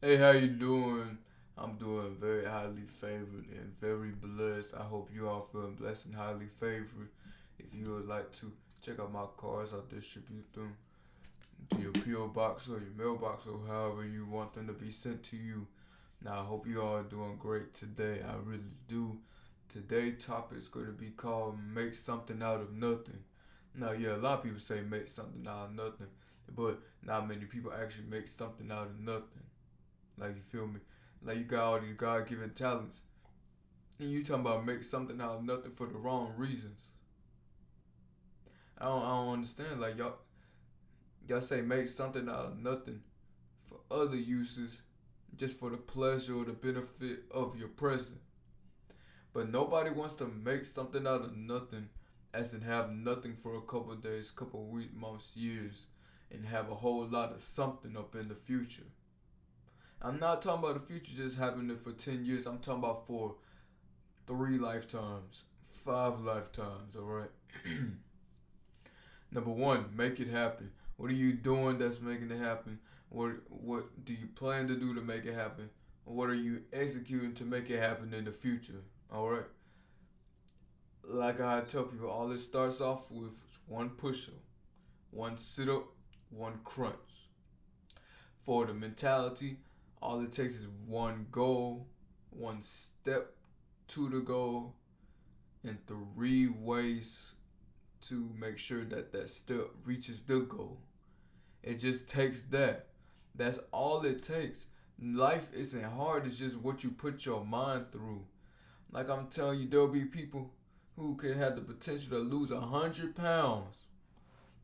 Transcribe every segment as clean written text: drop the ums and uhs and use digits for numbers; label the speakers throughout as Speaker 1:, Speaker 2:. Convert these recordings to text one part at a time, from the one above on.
Speaker 1: Hey, how you doing? I'm doing very highly favored and very blessed. I hope you all feeling blessed and highly favored. If you would like to check out my cards, I'll distribute them to your PO box or your mailbox or however you want them to be sent to you. Now, I hope you all are doing great today. I really do. Today's topic is going to be called "Make Something Out of Nothing." Now, yeah, a lot of people say make something out of nothing, but not many people actually make something out of nothing. Like, you feel me? Like, you got all these God given talents. And you talking about make something out of nothing for the wrong reasons. I don't understand. Like, y'all say make something out of nothing for other uses, just for the pleasure or the benefit of your present. But nobody wants to make something out of nothing, as in have nothing for a couple of days, couple of weeks, months, years, and have a whole lot of something up in the future. I'm not talking about the future just having it for 10 years. I'm talking about for 3 lifetimes, 5 lifetimes, alright? Number one, make it happen. What are you doing that's making it happen? What do you plan to do to make it happen? What are you executing to make it happen in the future? Alright? Like I tell people, all it starts off with one push up, one sit up, one crunch. For the mentality, all it takes is one goal, one step to the goal, and 3 ways to make sure that that step reaches the goal. It just takes that. That's all it takes. Life isn't hard, it's just what you put your mind through. Like I'm telling you, there'll be people who could have the potential to lose 100 pounds.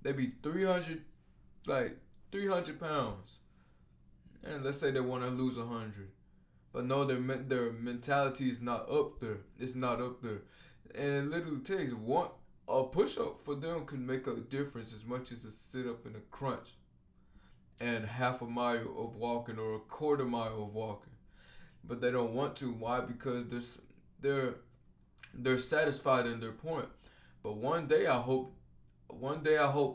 Speaker 1: They be 300, like 300 pounds. And let's say they want to lose 100. But no, their mentality is not up there. It's not up there. And it literally takes one a push up for them can make a difference as much as a sit up and a crunch and half a mile of walking or a quarter mile of walking. But they don't want to. Why? Because they're they're satisfied in their point. But one day I hope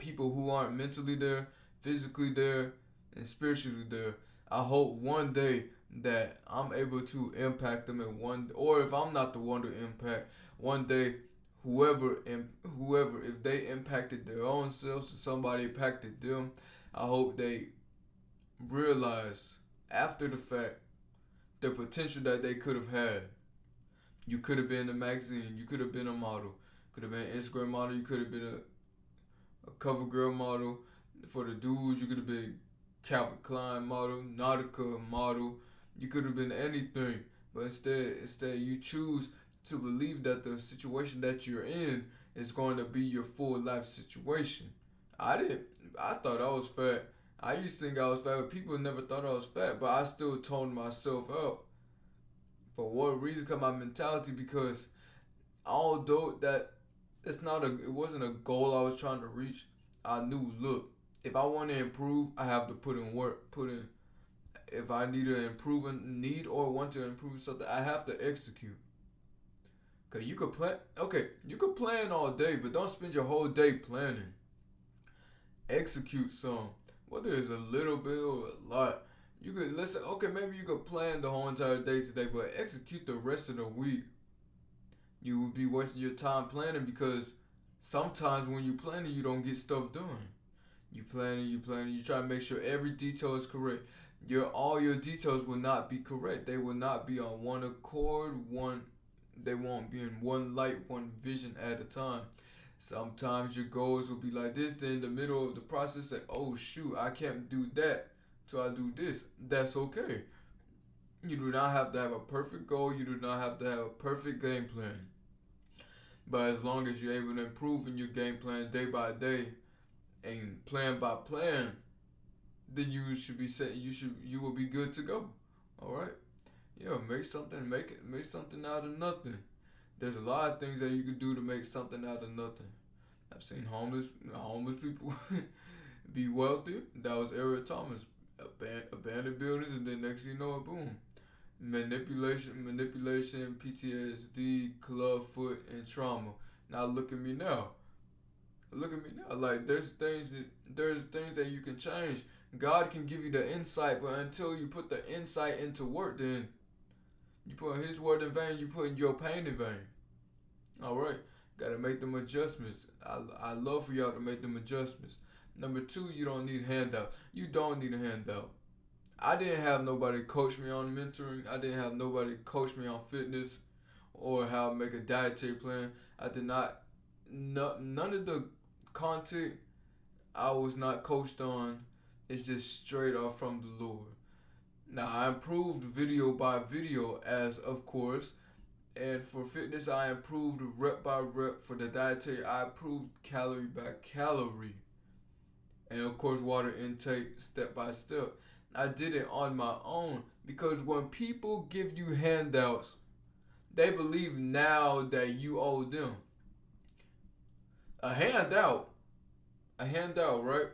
Speaker 1: people who aren't mentally there, physically there, and spiritually there, I hope one day that I'm able to impact them in one, or if I'm not the one to impact, one day whoever if they impacted their own selves or somebody impacted them, I hope they realize after the fact the potential that they could have had. You could have been a magazine, you could have been a model, could have been an Instagram model, you could have been a cover girl model. For the dudes, you could have been Calvin Klein model, Nautica model. You could have been anything, but instead you choose to believe that the situation that you're in is going to be your full life situation. I didn't. I thought I was fat. I used to think I was fat, but people never thought I was fat. But I still toned myself out. For what reason? Cause my mentality. Because although that it wasn't a goal I was trying to reach. I knew, look, if I want to improve, I have to put in work, put in. If I need to improve and need or want to improve something, I have to execute. Cause you could plan, okay, you could plan all day, but don't spend your whole day planning. Execute some, whether it's a little bit or a lot. You could listen, okay, maybe you could plan the whole entire day today, but execute the rest of the week. You would be wasting your time planning because sometimes when you planning, you don't get stuff done. You try to make sure every detail is correct. All your details will not be correct. They will not be on one accord, they won't be in one light, one vision at a time. Sometimes your goals will be like this, then in the middle of the process say, oh shoot, I can't do that. So I do this. That's okay. You do not have to have a perfect goal, you do not have to have a perfect game plan. But as long as you're able to improve in your game plan day by day and plan by plan, then you should be set. You will be good to go. All right. Yeah, make something out of nothing. There's a lot of things that you can do to make something out of nothing. I've seen homeless people be wealthy. That was Eric Thomas. Abandoned buildings, and then next thing you know, boom, manipulation, PTSD, clubfoot, and trauma. Now look at me now. Look at me now. Like there's things that you can change. God can give you the insight, but until you put the insight into work, then you put His word in vain. You put your pain in vain. All right, gotta make them adjustments. I love for y'all to make them adjustments. Number two, you don't need handout. You don't need a handout. I didn't have nobody coach me on mentoring. I didn't have nobody coach me on fitness or how to make a dietary plan. I did not. No, none of the content I was not coached on. It's just straight off from the Lord. Now I improved video by video, as of course, and for fitness I improved rep by rep. For the dietary, I improved calorie by calorie, and of course water intake step by step. I did it on my own because when people give you handouts, they believe now that you owe them. A handout, a handout, right?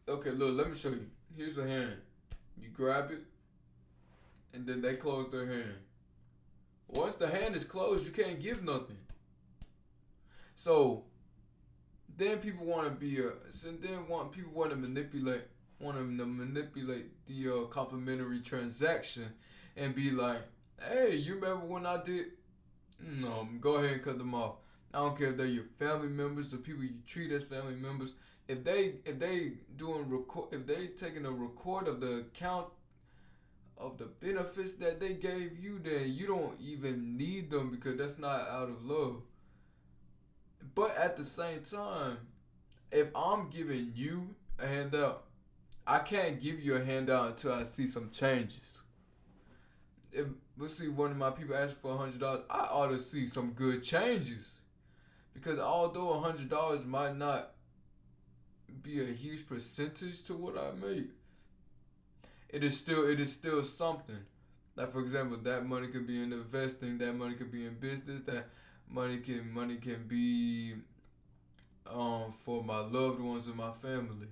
Speaker 1: Okay, look, let me show you. Here's a hand. You grab it, and then they close their hand. Once the hand is closed, you can't give nothing. So then people want to be a. So then want people want to manipulate the complimentary transaction, and be like, "Hey, you remember when I did?" No, go ahead and cut them off. I don't care if they're your family members, the people you treat as family members. If they doing record, if they taking a record of the account of the benefits that they gave you, then you don't even need them because that's not out of love. But at the same time, if I'm giving you a handout, I can't give you a handout until I see some changes. If let's see, one of my people asked for $100, I ought to see some good changes. Because although $100 might not be a huge percentage to what I make, it is still something. Like for example, that money could be in investing, that money could be in business, that money can be for my loved ones and my family,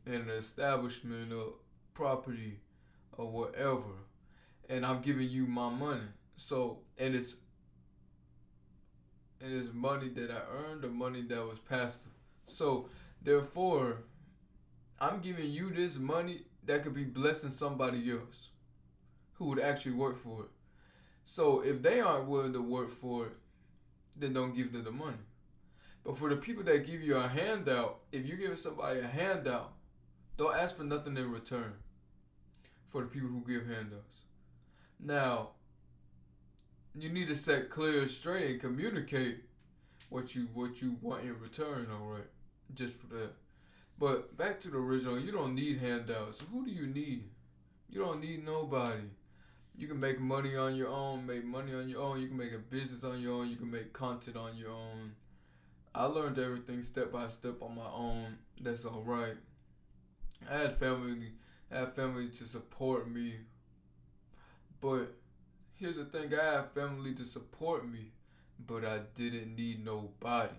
Speaker 1: in an establishment or property or whatever. And I'm giving you my money. So and it's money that I earned or money that was passive. So therefore, I'm giving you this money that could be blessing somebody else who would actually work for it. So if they aren't willing to work for it, then don't give them the money. But for the people that give you a handout, if you're giving somebody a handout, don't ask for nothing in return. For the people who give handouts. Now, you need to set clear, straight, and communicate what you want in return. All right, just for that. But back to the original, you don't need handouts. Who do you need? You don't need nobody. You can make money on your own, make money on your own. You can make a business on your own. You can make content on your own. I learned everything step by step on my own. That's all right. I had family, to support me, but here's the thing: I had family to support me, but I didn't need nobody.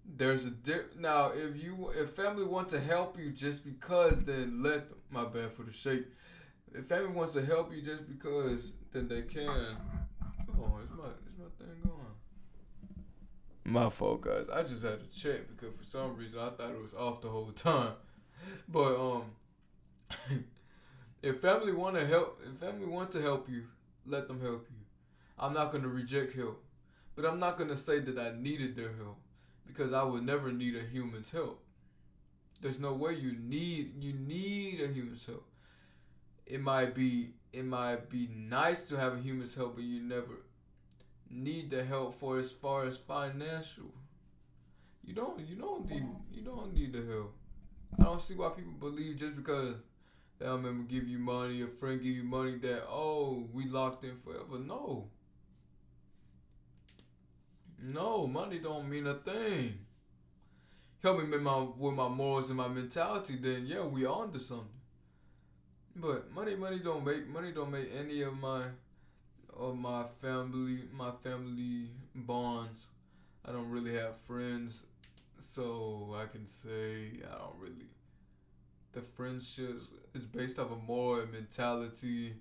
Speaker 1: There's a now. If family want to help you just because, then let them. My bad for the shake. If family wants to help you just because, then they can. Oh, is my thing going? My fault, guys. I just had to check because for some reason I thought it was off the whole time. But if family want to help you, let them help you. I'm not gonna reject help, but I'm not gonna say that I needed their help because I would never need a human's help. There's no way you need a human's help. It might be nice to have a human's help, but you never need the help for as far as financial. You don't need the help. I don't see why people believe just because family member give you money, a friend give you money that we locked in forever. No. No, money don't mean a thing. Help me with my morals and my mentality, then yeah, we on to something. But money don't make any of my family bonds. I don't really have friends, so I can say I don't really. The friendships is based off of moral and mentality.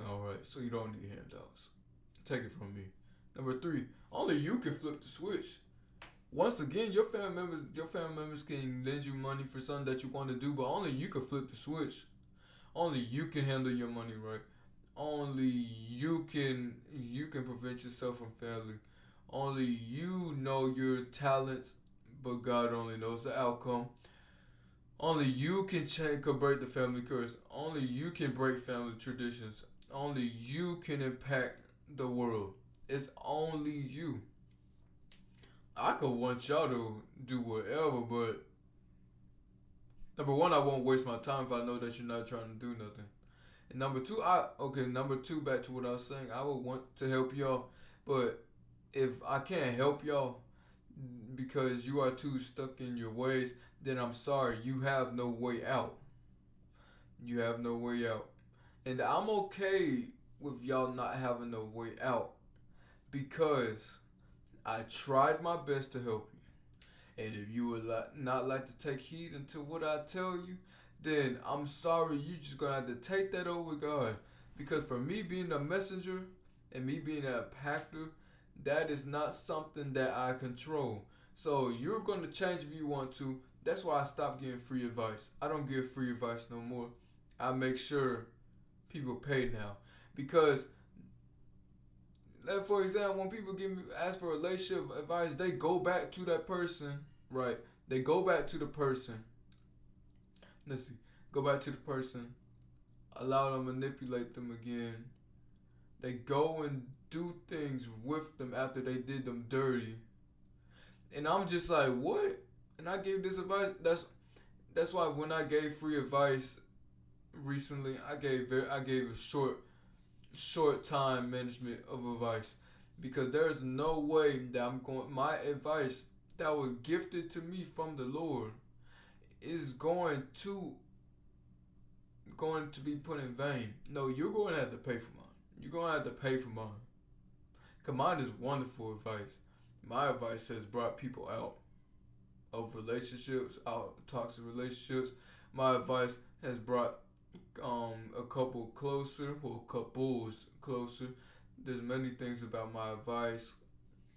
Speaker 1: All right, so you don't need handouts. Take it from me. Number three, only you can flip the switch. Once again, your family members can lend you money for something that you want to do, but only you can flip the switch. Only you can handle your money right. Only you can prevent yourself from failing. Only you know your talents, but God only knows the outcome. Only you can could break the family curse. Only you can break family traditions. Only you can impact the world. It's only you. I could want y'all to do whatever, but number one, I won't waste my time if I know that you're not trying to do nothing. And number two, number two, back to what I was saying, I would want to help y'all, but if I can't help y'all because you are too stuck in your ways, then I'm sorry, you have no way out. You have no way out. And I'm okay with y'all not having no way out because I tried my best to help you. And if you would not like to take heed into what I tell you, then I'm sorry, you just gonna have to take that over God. Because for me being a messenger and me being a impactor, that is not something that I control. So you're gonna change if you want to. That's why I stopped giving free advice. I don't give free advice no more. I make sure people pay now. Because like for example, when people ask for relationship advice, they go back to that person, right? They go back to the person. Let's see. Go back to the person. Allow them to manipulate them again. They go and do things with them after they did them dirty. And I'm just like, what? And I gave this advice. That's why when I gave free advice recently, I gave a short time management of advice because there's no way that I'm going my advice that was gifted to me from the Lord is going to be put in vain. No, you're going to have to pay for mine. You're going to have to pay for mine. Cause mine is wonderful advice. My advice has brought people out of relationships, out of toxic relationships. My advice has brought a couple closer, well, couples closer. There's many things about my advice.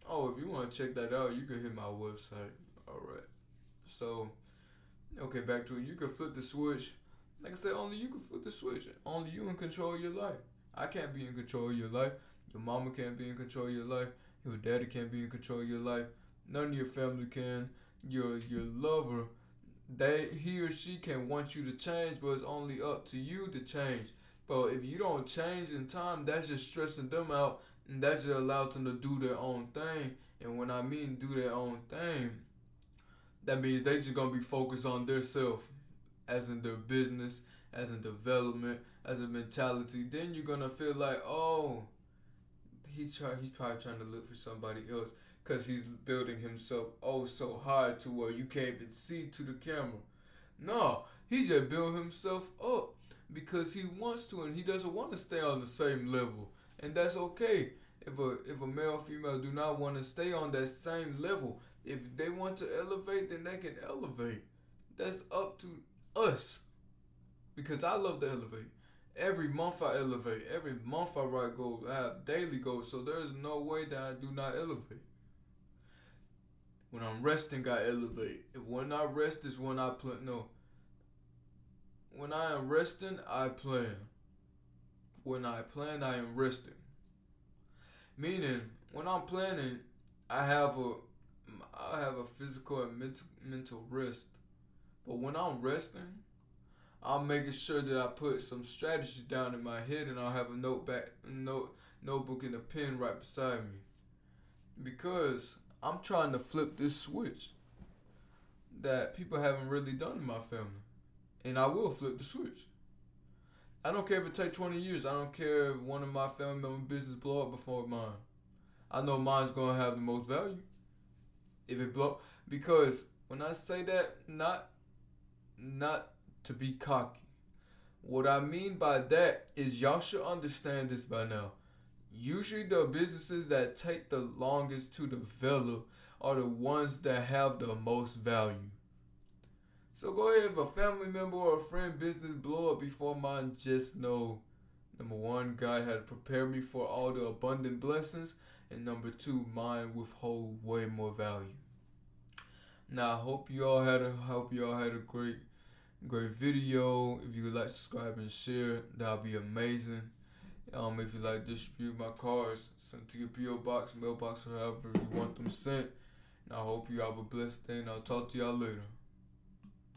Speaker 1: Oh, if you want to check that out, you can hit my website. All right. So, okay, back to it. You can flip the switch. Like I said, only you can flip the switch. Only you in control of your life. I can't be in control of your life. Your mama can't be in control of your life. Your daddy can't be in control of your life. None of your family can. Your lover, he or she can want you to change, but it's only up to you to change. But if you don't change in time, that's just stressing them out, and that just allows them to do their own thing. And when I mean do their own thing, that means they just gonna be focused on their self, as in their business, as in development, as a mentality. Then you're gonna feel like, oh, he's probably trying to look for somebody else because he's building himself oh so high to where you can't even see to the camera. No, he just built himself up because he wants to and he doesn't want to stay on the same level. And that's okay. If a male or female do not want to stay on that same level, if they want to elevate, then they can elevate. That's up to us. Because I love to elevate. Every month I elevate. Every month I write goals. I have daily goals. So there's no way that I do not elevate. When I'm resting, I elevate. If when I rest is when I plan. No. When I am resting, I plan. When I plan, I am resting. Meaning, when I'm planning, I have a physical and mental rest. But when I'm resting, I'm making sure that I put some strategy down in my head, and I'll have a notebook and a pen right beside me, because I'm trying to flip this switch that people haven't really done in my family, and I will flip the switch. I don't care if it takes 20 years. I don't care if one of my family member business blow up before mine. I know mine's gonna have the most value if it blow, because when I say that, not to be cocky. What I mean by that is y'all should understand this by now. Usually the businesses that take the longest to develop are the ones that have the most value. So go ahead, if a family member or a friend business blow up before mine, just know, number one, God had prepared me for all the abundant blessings, and number two, mine withhold way more value. Now I hope you all had a great video. If you would like, subscribe and share, that'll be amazing. If you like, distribute my cards, send to your PO box, mailbox, or however you want them sent. And I hope you have a blessed day, and I'll talk to y'all later.